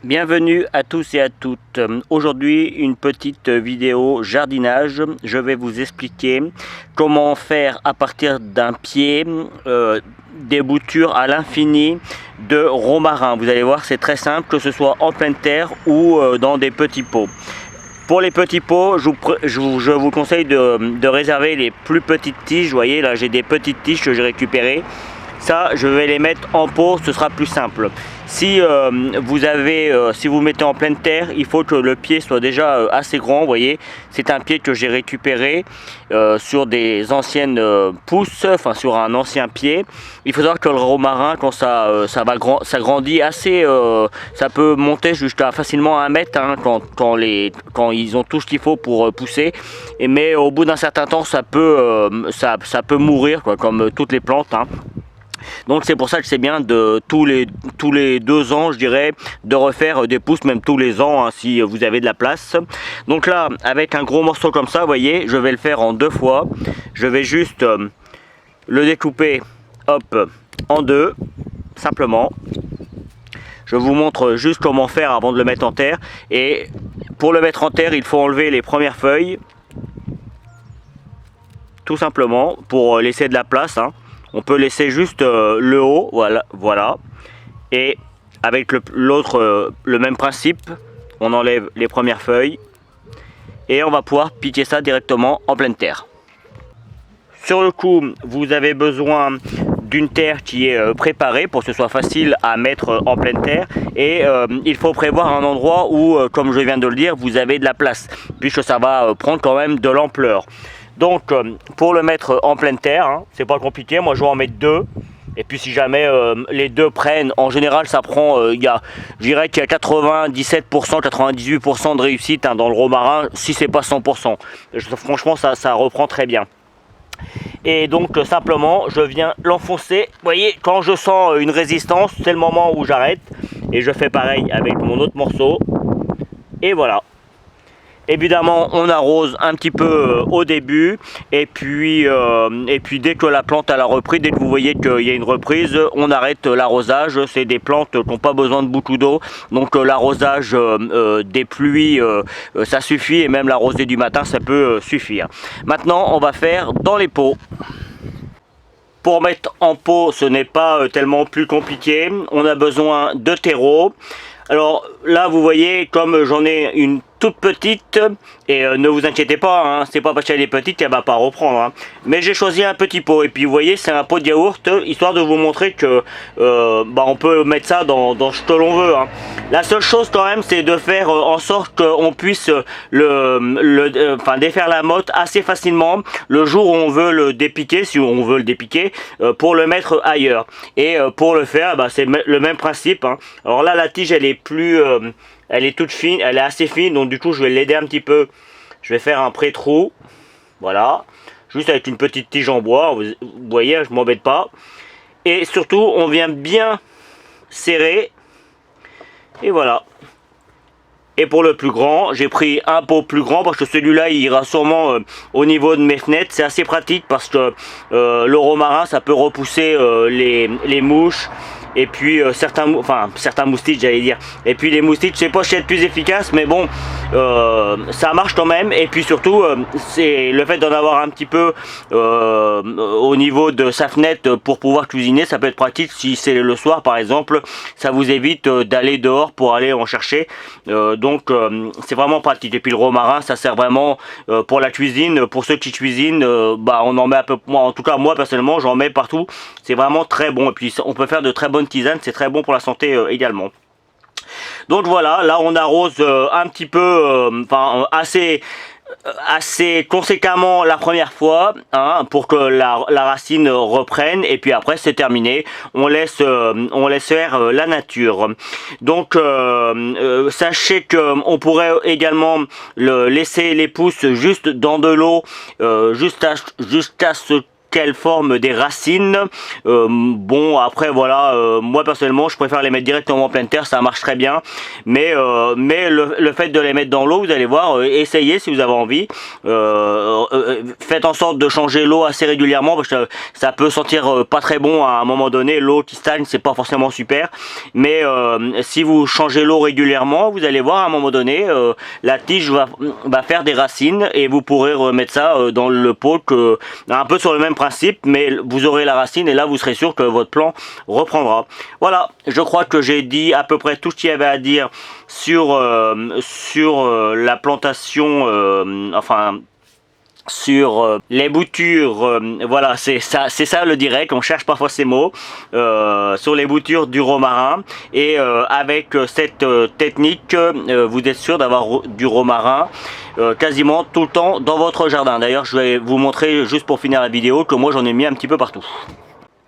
Bienvenue à tous et à toutes. Aujourd'hui, une petite vidéo jardinage. Je vais vous expliquer comment faire à partir d'un pied des boutures à l'infini de romarin. Vous allez voir, c'est très simple, que ce soit en pleine terre ou dans des petits pots. Pour les petits pots, je vous conseille de réserver les plus petites tiges. Vous voyez, là j'ai des petites tiges que j'ai récupérées. Ça, je vais les mettre en pot, ce sera plus simple. Si si vous mettez en pleine terre, il faut que le pied soit déjà assez grand. Vous voyez, c'est un pied que j'ai récupéré sur des anciennes pousses, enfin sur un ancien pied. Il faut savoir que le romarin, quand ça grandit assez, ça peut monter jusqu'à facilement 1 mètre hein, quand ils ont tout ce qu'il faut pour pousser. Mais au bout d'un certain temps, ça peut mourir, quoi, comme toutes les plantes. Hein. Donc c'est pour ça que c'est bien de tous les 2 ans, je dirais, de refaire des pousses, même tous les ans hein, si vous avez de la place. Donc là, avec un gros morceau comme ça, vous voyez, je vais le faire en 2 fois. Je vais juste le découper, hop, en 2, simplement. Je vous montre juste comment faire avant de le mettre en terre. Et pour le mettre en terre, il faut enlever les premières feuilles, tout simplement, pour laisser de la place. Hein. On peut laisser juste le haut, voilà. Et avec l'autre, le même principe, on enlève les premières feuilles et on va pouvoir piquer ça directement en pleine terre. Sur le coup, vous avez besoin d'une terre qui est préparée pour que ce soit facile à mettre en pleine terre, et il faut prévoir un endroit où, comme je viens de le dire, vous avez de la place, puisque ça va prendre quand même de l'ampleur. Donc pour le mettre en pleine terre, hein, c'est pas compliqué, moi je vais en mettre 2. Et puis si jamais les 2 prennent, en général ça prend, je dirais qu'il y a 97%, 98% de réussite hein, dans le romarin, si c'est pas 100%. Franchement ça reprend très bien. Et donc simplement je viens l'enfoncer. Vous voyez, quand je sens une résistance, c'est le moment où j'arrête. Et je fais pareil avec mon autre morceau. Et voilà. Évidemment, on arrose un petit peu au début et puis dès que la plante elle a repris, dès que vous voyez qu'il y a une reprise, on arrête l'arrosage. C'est des plantes qui n'ont pas besoin de beaucoup d'eau, donc l'arrosage des pluies, ça suffit, et même l'arrosée du matin, ça peut suffire. Maintenant, on va faire dans les pots. Pour mettre en pot, ce n'est pas tellement plus compliqué. On a besoin de terreau. Alors là, vous voyez, comme j'en ai une toute petite, et ne vous inquiétez pas, hein, c'est pas parce qu'elle est petite qu'elle va pas reprendre. Hein. Mais j'ai choisi un petit pot, et puis vous voyez, c'est un pot de yaourt, histoire de vous montrer que on peut mettre ça dans ce que l'on veut. Hein. La seule chose quand même, c'est de faire en sorte qu'on puisse défaire la motte assez facilement le jour où on veut le dépiquer, si on veut le dépiquer, pour le mettre ailleurs. Et pour le faire, c'est le même principe. Hein. Alors là, la tige, elle est elle est toute fine, elle est assez fine, donc du coup je vais l'aider un petit peu. Je vais faire un pré-trou, voilà, juste avec une petite tige en bois, vous voyez, je m'embête pas. Et surtout, on vient bien serrer, et voilà. Et pour le plus grand, j'ai pris un pot plus grand parce que celui-là il ira sûrement au niveau de mes fenêtres. C'est assez pratique parce que le romarin, ça peut repousser les mouches. Et puis certains moustiques, j'allais dire. Et puis les moustiques, je sais pas si c'est le plus efficace, mais bon, ça marche quand même. Et puis surtout, c'est le fait d'en avoir un petit peu au niveau de sa fenêtre pour pouvoir cuisiner. Ça peut être pratique si c'est le soir par exemple. Ça vous évite d'aller dehors pour aller en chercher. Donc c'est vraiment pratique. Et puis le romarin, ça sert vraiment pour la cuisine. Pour ceux qui cuisinent, on en met un peu. Moi, en tout cas moi personnellement, j'en mets partout. C'est vraiment très bon. Et puis on peut faire de très bonnes tisanes. C'est très bon pour la santé également. Donc voilà, là on arrose un petit peu, assez conséquemment la première fois hein, pour que la racine reprenne, et puis après c'est terminé, on laisse faire la nature. Donc sachez que on pourrait également laisser les pousses juste dans de l'eau jusqu'à ce qu'elles forment des racines. Bon, après voilà, moi personnellement je préfère les mettre directement en pleine terre, ça marche très bien, mais le fait de les mettre dans l'eau, vous allez voir, essayez si vous avez envie. Faites en sorte de changer l'eau assez régulièrement, parce que ça peut sentir pas très bon à un moment donné. L'eau qui stagne, c'est pas forcément super, mais si vous changez l'eau régulièrement, vous allez voir à un moment donné, la tige va faire des racines, et vous pourrez remettre ça dans le pot, un peu sur le même principe, mais vous aurez la racine, et là vous serez sûr que votre plant reprendra. Voilà, je crois que j'ai dit à peu près tout ce qu'il y avait à dire sur la plantation, enfin sur les boutures, voilà, c'est ça le direct, on cherche parfois ces mots, sur les boutures du romarin, et avec cette technique, vous êtes sûr d'avoir du romarin quasiment tout le temps dans votre jardin. D'ailleurs, je vais vous montrer, juste pour finir la vidéo, que moi j'en ai mis un petit peu partout.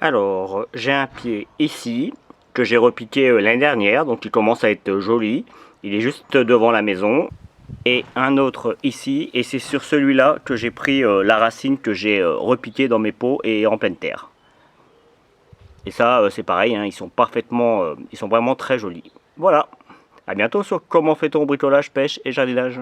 Alors, j'ai un pied ici, que j'ai repiqué l'année dernière, donc il commence à être joli, il est juste devant la maison. Et un autre ici, et c'est sur celui-là que j'ai pris la racine que j'ai repiquée dans mes pots et en pleine terre. Et ça c'est pareil, hein, ils sont vraiment très jolis. Voilà, à bientôt sur Comment fait-on bricolage, pêche et jardinage.